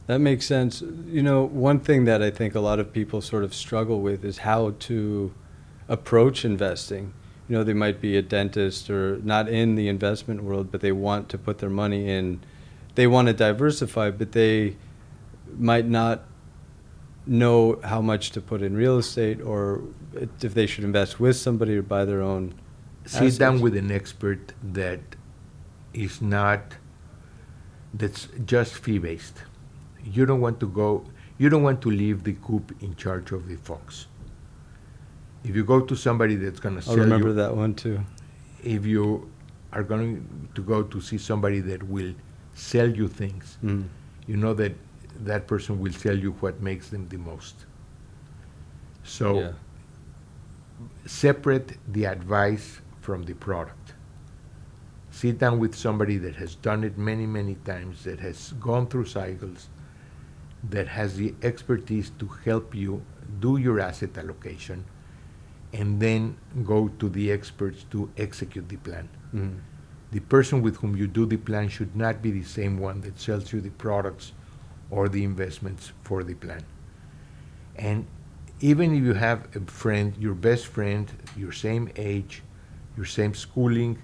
That makes sense. You know, one thing that I think a lot of people sort of struggle with is how to approach investing. You know, they might be a dentist or not in the investment world, but they want to put their money in. They want to diversify, but they might not know how much to put in real estate or if they should invest with somebody or buy their own assets. Sit down with an expert that is not, that's just fee-based. You don't want to leave the coop in charge of the fox. If you go to somebody that's going to sell I'll remember you, that one too. if you are going to go to see somebody that will sell you things, you know that that person will tell you what makes them the most. So Yeah. separate the advice from the product. Sit down with somebody that has done it many, many times, that has gone through cycles, that has the expertise to help you do your asset allocation, and then go to the experts to execute the plan. The person with whom you do the plan should not be the same one that sells you the products or the investments for the plan. And even if you have a friend, your best friend, your same age, your same schooling,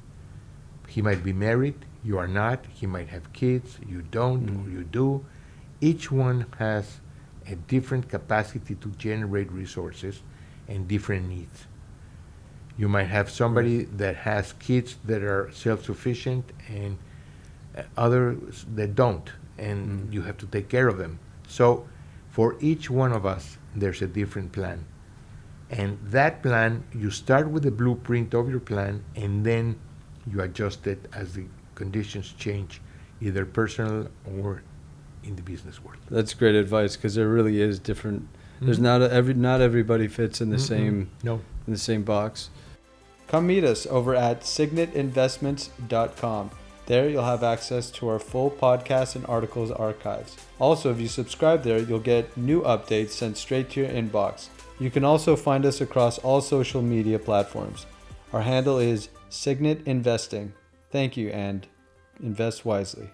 he might be married, you are not, he might have kids, you don't, or you do. Each one has a different capacity to generate resources and different needs. You might have somebody that has kids that are self-sufficient and others that don't, and you have to take care of them. So for each one of us, there's a different plan. And that plan, you start with a blueprint of your plan, and then you adjust it as the conditions change, either personal or in the business world. That's great advice, because there really is different. There's not everybody fits in the same No. in the same box. Come meet us over at signetinvestments.com. There you'll have access to our full podcast and articles archives. Also, if you subscribe there, you'll get new updates sent straight to your inbox. You can also find us across all social media platforms. Our handle is Signet Investing. Thank you, and invest wisely.